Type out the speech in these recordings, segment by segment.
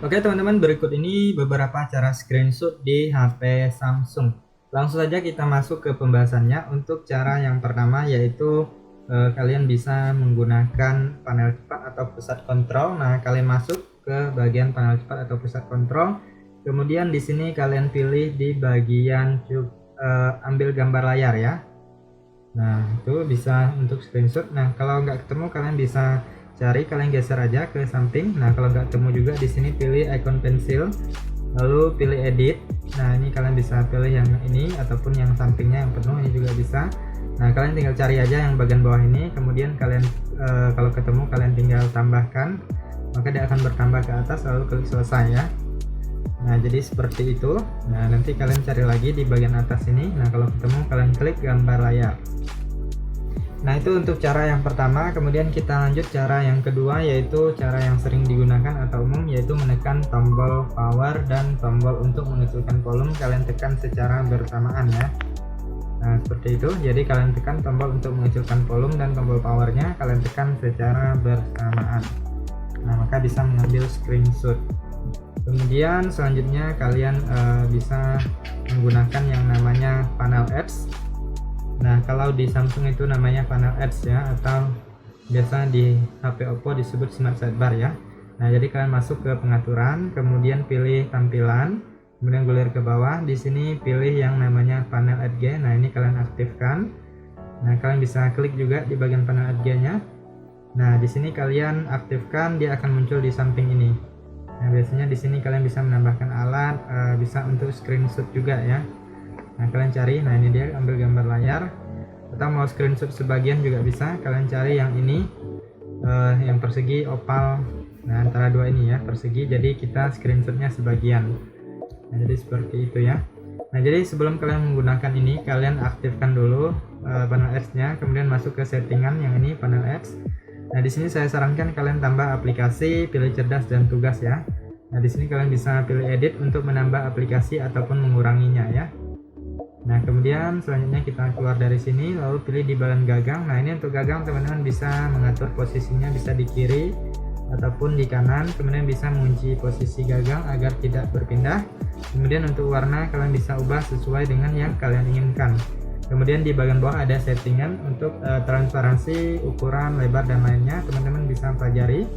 Oke teman-teman, berikut ini beberapa cara screenshot di HP Samsung. Langsung saja kita masuk ke pembahasannya. Untuk cara yang pertama yaitu kalian bisa menggunakan panel cepat atau pusat kontrol. Nah, kalian masuk ke bagian panel cepat atau pusat kontrol. Kemudian di sini kalian pilih di bagian ambil gambar layar ya. Nah, itu bisa untuk screenshot. Nah, kalau nggak ketemu kalian bisa cari, kalian geser aja ke samping. Nah, kalau nggak ketemu juga di sini pilih icon pensil, lalu pilih edit. Nah, ini kalian bisa pilih yang ini ataupun yang sampingnya yang penuh, ini juga bisa. Nah, kalian tinggal cari aja yang bagian bawah ini, kemudian kalian kalau ketemu kalian tinggal tambahkan, maka dia akan bertambah ke atas, lalu klik selesai ya. Nah, jadi seperti itu. Nah, nanti kalian cari lagi di bagian atas ini. Nah, kalau ketemu kalian klik gambar layar. Nah, itu untuk cara yang pertama. Kemudian kita lanjut cara yang kedua, yaitu cara yang sering digunakan atau umum, yaitu menekan tombol power dan tombol untuk mengecilkan volume. Kalian tekan secara bersamaan ya. Nah, seperti itu. Jadi kalian tekan tombol untuk mengecilkan volume dan tombol powernya kalian tekan secara bersamaan. Nah, maka bisa mengambil screenshot. Kemudian selanjutnya kalian bisa menggunakan yang namanya panel apps. Nah, kalau di Samsung itu namanya panel apps ya, atau biasa di HP Oppo disebut smart sidebar ya. Nah, jadi kalian masuk ke pengaturan, kemudian pilih tampilan, kemudian gulir ke bawah. Di sini pilih yang namanya panel ADG. Nah, ini kalian aktifkan. Nah, kalian bisa klik juga di bagian panel ADG-nya. Nah, di sini kalian aktifkan, dia akan muncul di samping ini. Nah, biasanya di sini kalian bisa menambahkan alat, bisa untuk screenshot juga ya. Nah, kalian cari, nah ini dia ambil gambar layar, atau mau screenshot sebagian juga bisa. Kalian cari yang ini, yang persegi oval. Nah, antara dua ini ya, persegi, jadi kita screenshotnya sebagian. Nah, jadi seperti itu ya. Nah, jadi sebelum kalian menggunakan ini, kalian aktifkan dulu panel apps-nya, kemudian masuk ke settingan yang ini panel apps. Nah, di sini saya sarankan kalian tambah aplikasi, pilih cerdas dan tugas ya. Nah, di sini kalian bisa pilih edit untuk menambah aplikasi ataupun menguranginya ya. Nah, kemudian selanjutnya kita keluar dari sini, lalu pilih di bagian gagang. Nah, ini untuk gagang teman-teman bisa mengatur posisinya, bisa di kiri ataupun di kanan. Kemudian bisa mengunci posisi gagang agar tidak berpindah. Kemudian untuk warna kalian bisa ubah sesuai dengan yang kalian inginkan. Kemudian di bagian bawah ada settingan untuk transparansi, ukuran, lebar dan lainnya. Teman-teman bisa pelajari.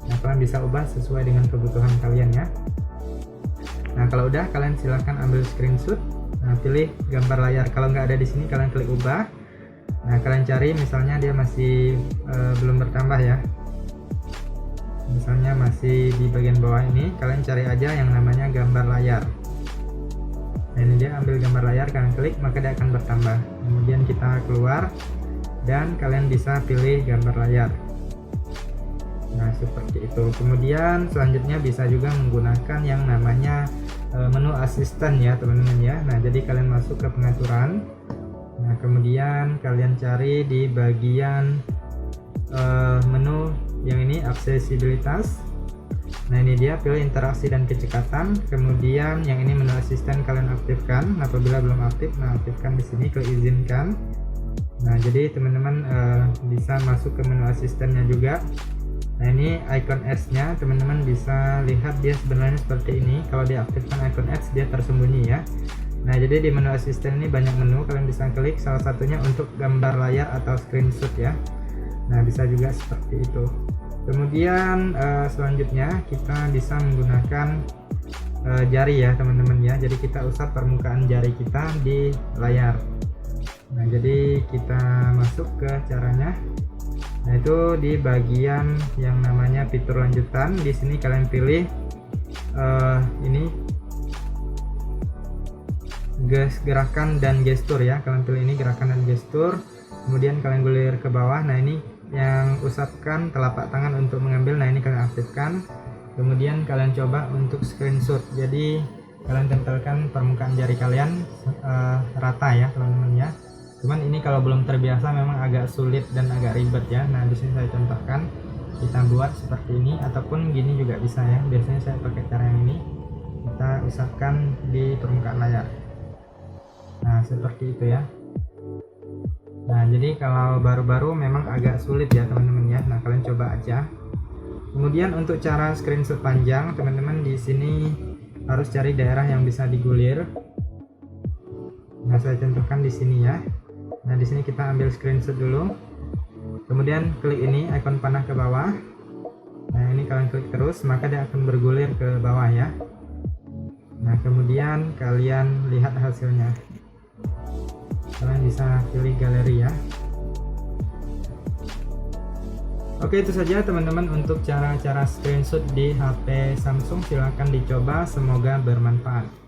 Nah, kalian bisa ubah sesuai dengan kebutuhan kalian ya. Nah, kalau udah kalian silahkan ambil screenshot. Nah, pilih gambar layar. Kalau nggak ada di sini kalian klik ubah. Nah, kalian cari misalnya dia masih belum bertambah ya. Misalnya masih di bagian bawah ini, kalian cari aja yang namanya gambar layar. Nah, ini dia ambil gambar layar, kalian klik maka dia akan bertambah. Kemudian kita keluar dan kalian bisa pilih gambar layar. Nah, seperti itu. Kemudian selanjutnya bisa juga menggunakan yang namanya menu asisten ya teman-teman ya. Nah, jadi kalian masuk ke pengaturan. Nah, kemudian kalian cari di bagian menu yang ini aksesibilitas. Nah, ini dia pilih interaksi dan kecekatan. Kemudian yang ini menu asisten kalian aktifkan. Apabila belum aktif, nah aktifkan di sini, klik izinkan. Nah, jadi teman-teman bisa masuk ke menu asistennya juga. Nah, ini icon ads-nya teman-teman bisa lihat dia sebenarnya seperti ini. Kalau diaktifkan icon ads dia tersembunyi ya. Nah, jadi di menu asisten ini banyak menu, kalian bisa klik salah satunya untuk gambar layar atau screenshot ya. Nah, bisa juga seperti itu. Kemudian selanjutnya kita bisa menggunakan jari ya teman-teman ya. Jadi kita usap permukaan jari kita di layar. Nah, jadi kita masuk ke caranya. Nah, itu di bagian yang namanya fitur lanjutan. Di sini kalian pilih ini gerakan dan gestur ya. Kalian pilih ini gerakan dan gestur. Kemudian kalian gulir ke bawah. Nah, ini yang usapkan telapak tangan untuk mengambil. Nah, ini kalian aktifkan. Kemudian kalian coba untuk screenshot. Jadi kalian tempelkan permukaan jari kalian rata ya teman-teman ya. Cuman ini kalau belum terbiasa memang agak sulit dan agak ribet ya. Nah, di sini saya contohkan, kita buat seperti ini ataupun gini juga bisa ya. Biasanya saya pakai cara yang ini, kita usapkan di permukaan layar. Nah, seperti itu ya. Nah, jadi kalau baru-baru memang agak sulit ya teman-teman ya. Nah, kalian coba aja. Kemudian untuk cara screenshot panjang, teman-teman di sini harus cari daerah yang bisa digulir. Nah, saya contohkan di sini ya. Nah, di sini kita ambil screenshot dulu. Kemudian klik ini ikon panah ke bawah. Nah, ini kalian klik terus, maka dia akan bergulir ke bawah ya. Nah, kemudian kalian lihat hasilnya. Kalian bisa pilih galeri ya. Oke, itu saja teman-teman untuk cara-cara screenshot di HP Samsung. Silahkan dicoba, semoga bermanfaat.